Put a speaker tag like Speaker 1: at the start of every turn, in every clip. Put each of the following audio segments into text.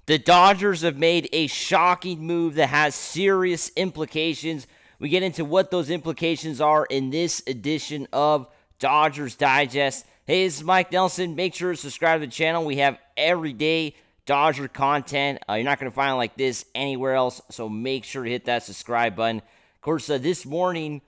Speaker 1: The Dodgers have made a shocking move that has serious implications. We get into what those implications are in this edition of Dodgers Digest. Hey, this is Mike Nelson. Make sure to subscribe to the channel. We have everyday Dodger content. You're not going to find it like this anywhere else, so make sure to hit that subscribe button. Of course, this morning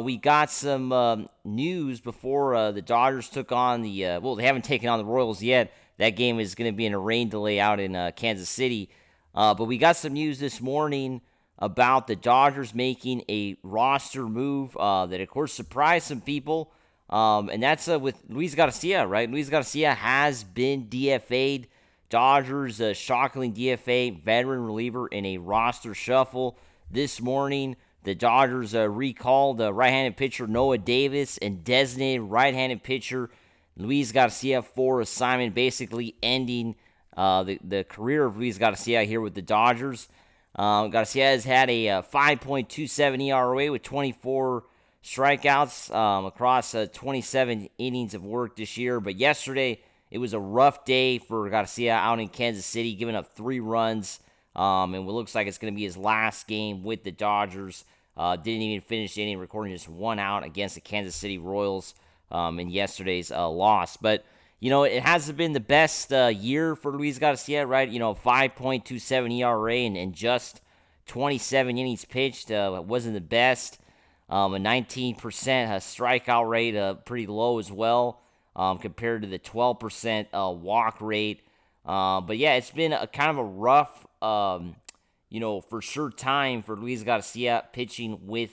Speaker 1: we got some news before the Dodgers took on they haven't taken on the Royals yet. That game is going to be in a rain delay out in Kansas City. But we got some news this morning about the Dodgers making a roster move that, of course, surprised some people. And that's with Luis Garcia, right? Luis Garcia has been DFA'd. Dodgers shockingly DFA veteran reliever in a roster shuffle. This morning, the Dodgers recalled right-handed pitcher Noah Davis and designated right-handed pitcher Luis Garcia for assignment, basically ending the career of Luis Garcia here with the Dodgers. Garcia has had a 5.27 ERA with 24 strikeouts across 27 innings of work this year. But yesterday, it was a rough day for Garcia out in Kansas City, giving up 3 runs. And it looks like it's going to be his last game with the Dodgers. Didn't even finish the inning, recording just 1 out against the Kansas City Royals in yesterday's loss. But, it hasn't been the best year for Luis Garcia, right? 5.27 ERA and just 27 innings pitched wasn't the best. A 19% strikeout rate, pretty low as well, compared to the 12% walk rate. But yeah, it's been a kind of a rough, for sure time for Luis Garcia pitching with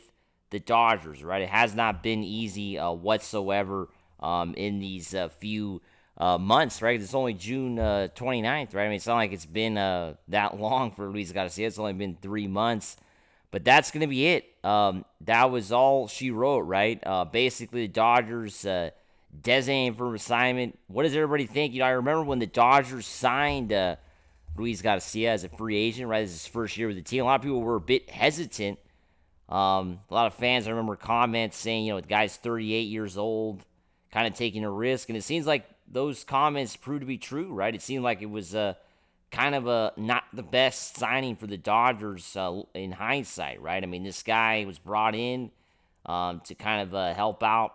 Speaker 1: the Dodgers, right? It has not been easy whatsoever in these few months, right? It's only June 29th, right? I mean, it's not like it's been that long for Luis Garcia. It's only been 3 months. But that's going to be it. That was all she wrote, right? Basically, the Dodgers designated for assignment. What does everybody think? I remember when the Dodgers signed Luis Garcia as a free agent, right? This is his first year with the team. A lot of people were a bit hesitant. A lot of fans, I remember comments saying, the guy's 38 years old, kind of taking a risk. And it seems like those comments proved to be true, right? It seemed like it was kind of not the best signing for the Dodgers in hindsight, right? I mean, this guy was brought in to kind of help out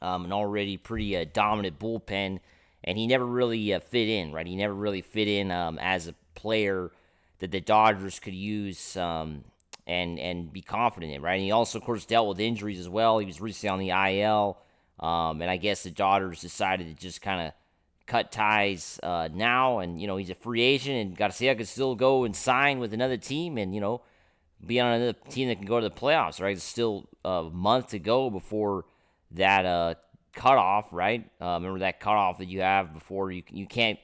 Speaker 1: an already pretty dominant bullpen, and he never really fit in, right? He never really fit in as a player that the Dodgers could use and be confident in, right? And he also, of course, dealt with injuries as well. He was recently on the IL, and I guess the Dodgers decided to just kind of cut ties now, and he's a free agent, and Garcia could still go and sign with another team, and be on another team that can go to the playoffs, right? It's still a month to go before that cutoff, right? Remember that cutoff that you have before you can't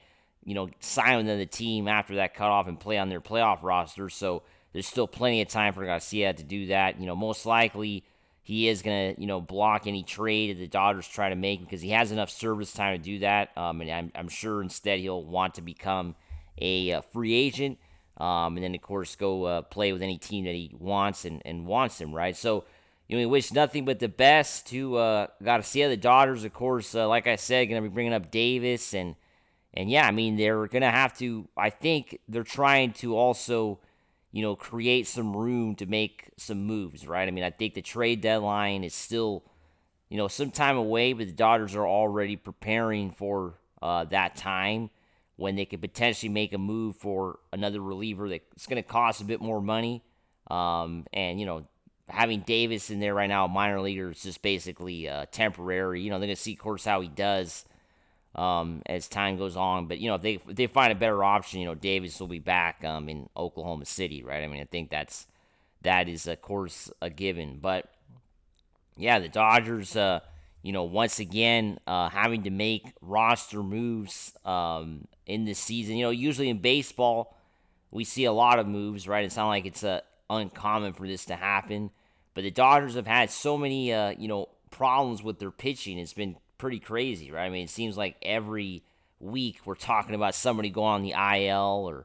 Speaker 1: sign with another team after that cutoff and play on their playoff roster. So there's still plenty of time for Garcia to do that. Most likely he is going to, block any trade that the Dodgers try to make because he has enough service time to do that. And I'm sure instead he'll want to become a free agent and then, of course, go play with any team that he wants and wants him, right? So, we wish nothing but the best to Garcia. The Dodgers, of course, like I said, going to be bringing up Davis. And yeah, I mean, they're going to have to, I think they're trying to also create some room to make some moves, right? I mean, I think the trade deadline is still, some time away, but the Dodgers are already preparing for that time when they could potentially make a move for another reliever that's going to cost a bit more money. And, having Davis in there right now, a minor leaguer, is just basically temporary. They're going to see, of course, how he does as time goes on. But, if they find a better option, Davis will be back in Oklahoma City, right? I mean, I think that is, of course, a given. But, yeah, the Dodgers, once again, having to make roster moves in this season. Usually in baseball, we see a lot of moves, right? It's not like it's uncommon for this to happen. But the Dodgers have had so many, problems with their pitching. It's been pretty crazy, right? I mean, it seems like every week we're talking about somebody going on the IL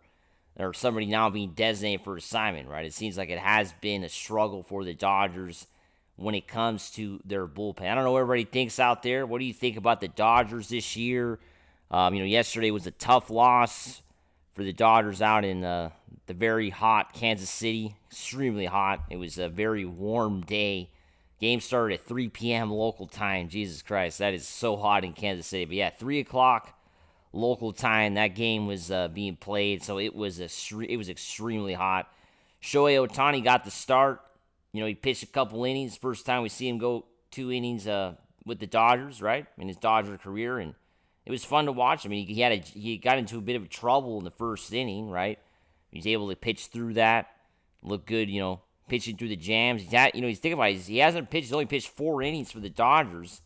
Speaker 1: or somebody now being designated for assignment, right? It seems like it has been a struggle for the Dodgers when it comes to their bullpen. I don't know what everybody thinks out there. What do you think about the Dodgers this year? Yesterday was a tough loss for the Dodgers out in the very hot Kansas City. Extremely hot. It was a very warm day. Game started at 3 p.m. local time. Jesus Christ, that is so hot in Kansas City. But yeah, 3 o'clock local time, that game was being played, so it was extremely hot. Shohei Ohtani got the start. He pitched a couple innings. First time we see him go 2 innings with the Dodgers, right, in his Dodger career, and it was fun to watch. I mean, he got into a bit of trouble in the first inning, right? He was able to pitch through that, look good, pitching through the jams. He's thinking about it. He hasn't pitched. He's only pitched 4 innings for the Dodgers,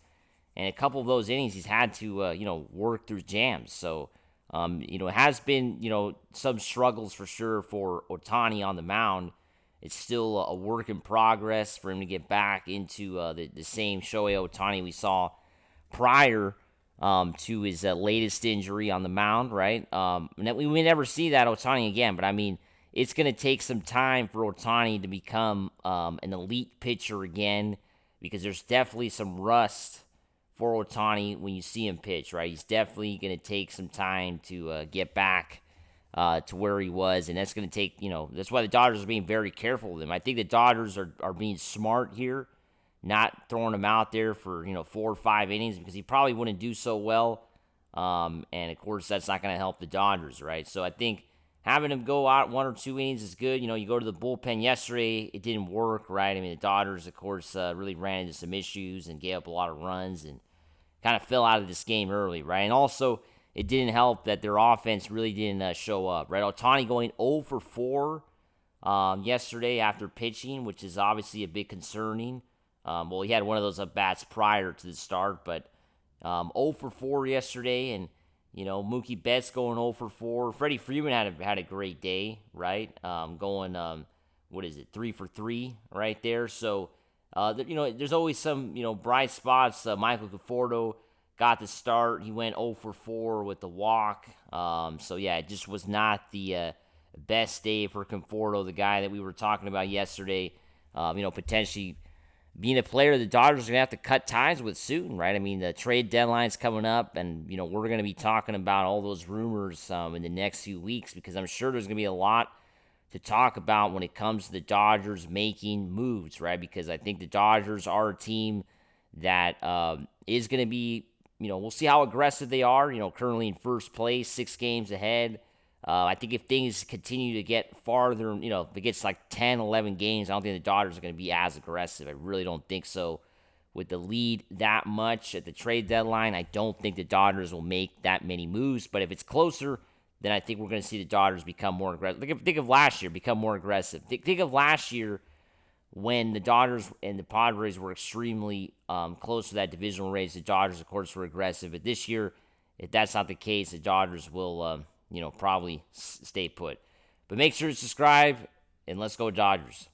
Speaker 1: and a couple of those innings he's had to work through jams. So it has been some struggles for sure for Ohtani on the mound. It's still a work in progress for him to get back into the same Shohei Ohtani we saw prior to his latest injury on the mound, right? We may never see that Ohtani again, but I mean, it's going to take some time for Ohtani to become an elite pitcher again, because there's definitely some rust for Ohtani when you see him pitch, right? He's definitely going to take some time to get back to where he was, and that's going to take, that's why the Dodgers are being very careful with him. I think the Dodgers are being smart here, not throwing him out there for 4 or 5 innings, because he probably wouldn't do so well, and of course that's not going to help the Dodgers, right? So I think having him go out 1 or 2 innings is good. You go to the bullpen yesterday, it didn't work, right? I mean, the Dodgers, of course, really ran into some issues and gave up a lot of runs and kind of fell out of this game early, right? And also, it didn't help that their offense really didn't show up, right? Ohtani going 0 for 4 yesterday after pitching, which is obviously a bit concerning. Well, he had one of those at-bats prior to the start, but 0 for 4 yesterday, and Mookie Betts going 0 for 4. Freddie Freeman had a great day, right? Going 3 for 3 right there. So there's always some bright spots. Michael Conforto got the start. He went 0 for 4 with the walk. So yeah, it just was not the best day for Conforto, the guy that we were talking about yesterday. Potentially being a player the Dodgers are going to have to cut ties with soon, right? I mean, the trade deadline's coming up, and, we're going to be talking about all those rumors in the next few weeks, because I'm sure there's going to be a lot to talk about when it comes to the Dodgers making moves, right? Because I think the Dodgers are a team that is going to be, we'll see how aggressive they are, currently in first place, 6 games ahead. I think if things continue to get farther, if it gets like 10, 11 games, I don't think the Dodgers are going to be as aggressive. I really don't think so. With the lead that much at the trade deadline, I don't think the Dodgers will make that many moves. But if it's closer, then I think we're going to see the Dodgers become more aggressive. Think of last year, become more aggressive. Think of last year when the Dodgers and the Padres were extremely close to that divisional race. The Dodgers, of course, were aggressive. But this year, if that's not the case, the Dodgers will probably stay put. But make sure to subscribe, and let's go Dodgers.